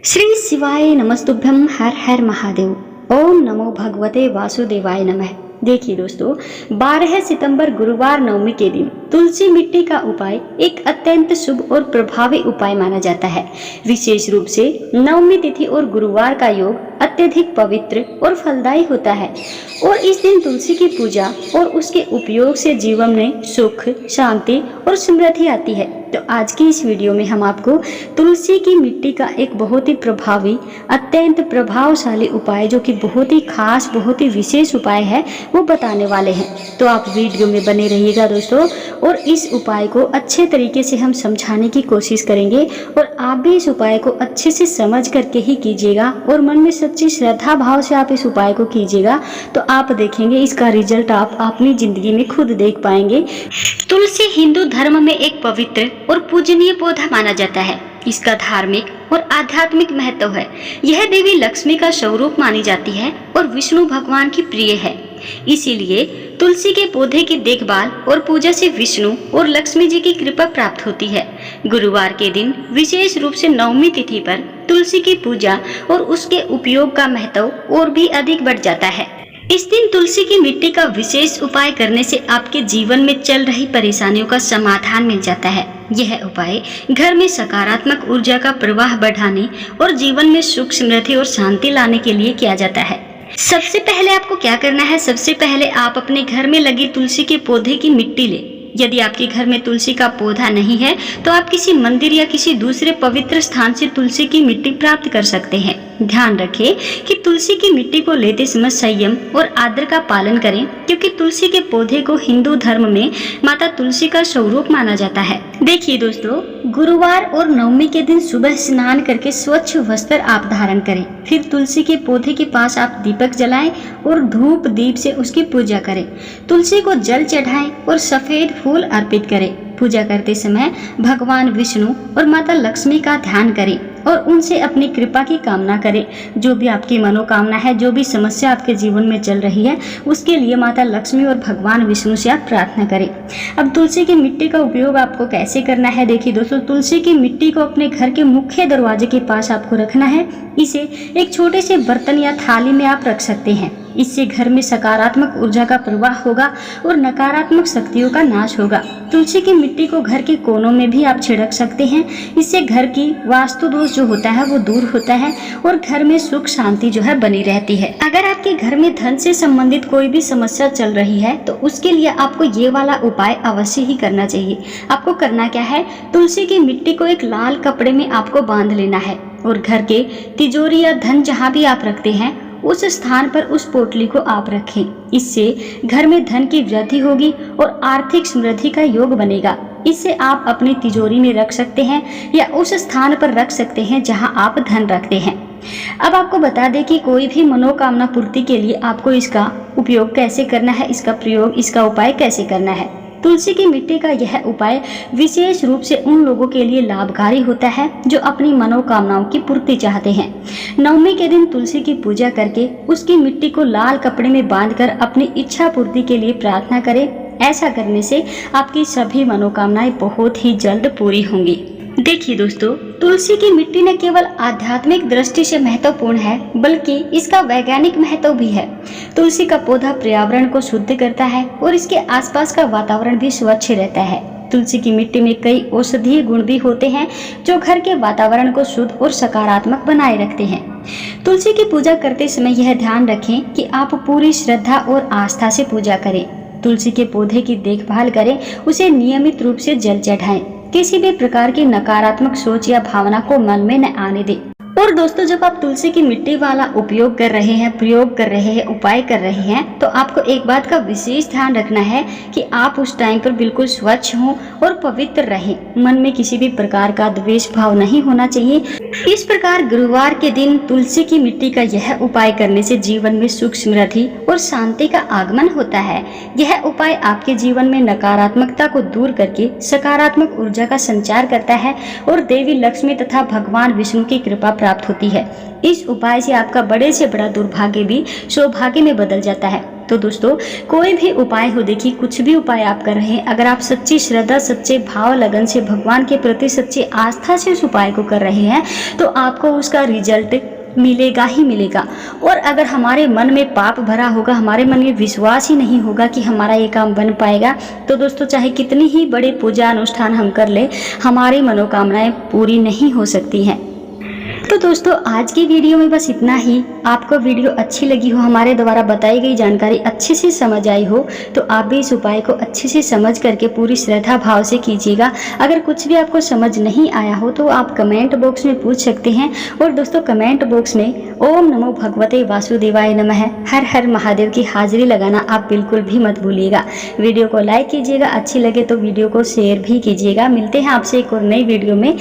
श्री शिवाय नमस्तुभ्यम। हर हर महादेव। ओम नमो भगवते वासुदेवाय नमः। देखिए दोस्तों, 12 सितंबर गुरुवार नवमी के दिन तुलसी मिट्टी का उपाय एक अत्यंत शुभ और प्रभावी उपाय माना जाता है। विशेष रूप से नवमी तिथि और गुरुवार का योग अत्यधिक पवित्र और फलदायी होता है और इस दिन तुलसी की पूजा और उसके उपयोग से जीवन में सुख, शांति और समृद्धि आती है। तो आज की इस वीडियो में हम आपको तुलसी की मिट्टी का एक बहुत ही प्रभावी, अत्यंत प्रभावशाली उपाय, जो कि बहुत ही खास, बहुत ही विशेष उपाय है, वो बताने वाले हैं। तो आप वीडियो में बने रहिएगा दोस्तों, और इस उपाय को अच्छे तरीके से हम समझाने की कोशिश करेंगे और आप भी इस उपाय को अच्छे से समझ करके ही कीजिएगा और मन में सच्ची श्रद्धा भाव से आप इस उपाय को कीजिएगा तो आप देखेंगे इसका रिजल्ट आप अपनी जिंदगी में खुद देख पाएंगे। तुलसी हिंदू धर्म में एक पवित्र और पूजनीय पौधा माना जाता है। इसका धार्मिक और आध्यात्मिक महत्व है। यह देवी लक्ष्मी का स्वरूप मानी जाती है और विष्णु भगवान की प्रिय है। इसीलिए तुलसी के पौधे की देखभाल और पूजा से विष्णु और लक्ष्मी जी की कृपा प्राप्त होती है। गुरुवार के दिन विशेष रूप से नवमी तिथि पर तुलसी की पूजा और उसके उपयोग का महत्व और भी अधिक बढ़ जाता है। इस दिन तुलसी की मिट्टी का विशेष उपाय करने से आपके जीवन में चल रही परेशानियों का समाधान मिल जाता है। यह उपाय घर में सकारात्मक ऊर्जा का प्रवाह बढ़ाने और जीवन में सुख, समृद्धि और शांति लाने के लिए किया जाता है। सबसे पहले आपको क्या करना है, सबसे पहले आप अपने घर में लगी तुलसी के पौधे की मिट्टी ले। यदि आपके घर में तुलसी का पौधा नहीं है तो आप किसी मंदिर या किसी दूसरे पवित्र स्थान से तुलसी की मिट्टी प्राप्त कर सकते हैं। ध्यान रखें कि तुलसी की मिट्टी को लेते समय संयम और आदर का पालन करें, क्योंकि तुलसी के पौधे को हिंदू धर्म में माता तुलसी का स्वरूप माना जाता है। देखिए दोस्तों, गुरुवार और नवमी के दिन सुबह स्नान करके स्वच्छ वस्त्र आप धारण करें। फिर तुलसी के पौधे के पास आप दीपक जलाएं और धूप दीप से उसकी पूजा करें। तुलसी को जल चढ़ाएं और सफेद फूल अर्पित करें। पूजा करते समय भगवान विष्णु और माता लक्ष्मी का ध्यान करें और उनसे अपनी कृपा की कामना करें। जो भी आपकी मनोकामना है, जो भी समस्या आपके जीवन में चल रही है, उसके लिए माता लक्ष्मी और भगवान विष्णु से आप प्रार्थना करें। अब तुलसी की मिट्टी का उपयोग आपको कैसे करना है, देखिए दोस्तों, तुलसी की मिट्टी को अपने घर के मुख्य दरवाजे के पास आपको रखना है। इसे एक छोटे से बर्तन या थाली में आप रख सकते हैं। इससे घर में सकारात्मक ऊर्जा का प्रवाह होगा और नकारात्मक शक्तियों का नाश होगा। तुलसी की मिट्टी को घर के कोनों में भी आप छिड़क सकते हैं। इससे घर की वास्तु दोष जो होता है वो दूर होता है और घर में सुख शांति जो है बनी रहती है। अगर आपके घर में धन से संबंधित कोई भी समस्या चल रही है तो उसके लिए आपको ये वाला उपाय अवश्य ही करना चाहिए। आपको करना क्या है, तुलसी की मिट्टी को एक लाल कपड़े में आपको बांध लेना है और घर के तिजोरी या धन जहाँ भी आप रखते हैं उस स्थान पर उस पोटली को आप रखें। इससे घर में धन की वृद्धि होगी और आर्थिक समृद्धि का योग बनेगा। इसे आप अपनी तिजोरी में रख सकते हैं या उस स्थान पर रख सकते हैं जहां आप धन रखते हैं। अब आपको बता दें कि कोई भी मनोकामना पूर्ति के लिए आपको इसका उपयोग कैसे करना है, इसका प्रयोग, इसका उपाय कैसे करना है। तुलसी की मिट्टी का यह उपाय विशेष रूप से उन लोगों के लिए लाभकारी होता है जो अपनी मनोकामनाओं की पूर्ति चाहते हैं। नवमी के दिन तुलसी की पूजा करके उसकी मिट्टी को लाल कपड़े में बांधकर अपनी इच्छा पूर्ति के लिए प्रार्थना करें। ऐसा करने से आपकी सभी मनोकामनाएं बहुत ही जल्द पूरी होंगी। देखिए दोस्तों, तुलसी की मिट्टी न केवल आध्यात्मिक दृष्टि से महत्वपूर्ण है बल्कि इसका वैज्ञानिक महत्व भी है। तुलसी का पौधा पर्यावरण को शुद्ध करता है और इसके आसपास का वातावरण भी स्वच्छ रहता है। तुलसी की मिट्टी में कई औषधीय गुण भी होते हैं जो घर के वातावरण को शुद्ध और सकारात्मक बनाए रखते हैं। तुलसी की पूजा करते समय यह ध्यान रखें कि आप पूरी श्रद्धा और आस्था से पूजा करें। तुलसी के पौधे की देखभाल करें, उसे नियमित रूप से जल चढ़ाएं। किसी भी प्रकार की नकारात्मक सोच या भावना को मन में न आने दें। और दोस्तों, जब आप तुलसी की मिट्टी वाला उपयोग कर रहे हैं, प्रयोग कर रहे हैं, उपाय कर रहे हैं, तो आपको एक बात का विशेष ध्यान रखना है कि आप उस टाइम पर बिल्कुल स्वच्छ हों और पवित्र रहें। मन में किसी भी प्रकार का द्वेष भाव नहीं होना चाहिए। इस प्रकार गुरुवार के दिन तुलसी की मिट्टी का यह उपाय करने से जीवन में सुख, समृद्धि और शांति का आगमन होता है। यह उपाय आपके जीवन में नकारात्मकता को दूर करके सकारात्मक ऊर्जा का संचार करता है और देवी लक्ष्मी तथा भगवान विष्णु की कृपा प्राप्त होती है। इस उपाय से आपका बड़े से बड़ा दुर्भाग्य भी सौभाग्य में बदल जाता है। तो दोस्तों कोई भी उपाय हो, देखिए कुछ भी उपाय आप कर रहे हैं, अगर आप सच्ची श्रद्धा, सच्चे भाव लगन से, भगवान के प्रति सच्ची आस्था से उस उपाय को कर रहे हैं तो आपको उसका रिजल्ट मिलेगा ही मिलेगा। और अगर हमारे मन में पाप भरा होगा, हमारे मन में विश्वास ही नहीं होगा कि हमारा ये काम बन पाएगा, तो दोस्तों चाहे कितनी ही बड़े पूजा अनुष्ठान हम कर ले, हमारी मनोकामनाएं पूरी नहीं हो सकती हैं। तो दोस्तों आज की वीडियो में बस इतना ही। आपको वीडियो अच्छी लगी हो, हमारे द्वारा बताई गई जानकारी अच्छे से समझ आई हो, तो आप भी इस उपाय को अच्छे से समझ करके पूरी श्रद्धा भाव से कीजिएगा। अगर कुछ भी आपको समझ नहीं आया हो तो आप कमेंट बॉक्स में पूछ सकते हैं। और दोस्तों कमेंट बॉक्स में ओम नमो भगवते वासुदेवाय नमः, हर हर महादेव की हाजिरी लगाना आप बिल्कुल भी मत भूलिएगा। वीडियो को लाइक कीजिएगा, अच्छी लगे तो वीडियो को शेयर भी कीजिएगा। मिलते हैं आपसे एक और नई वीडियो में।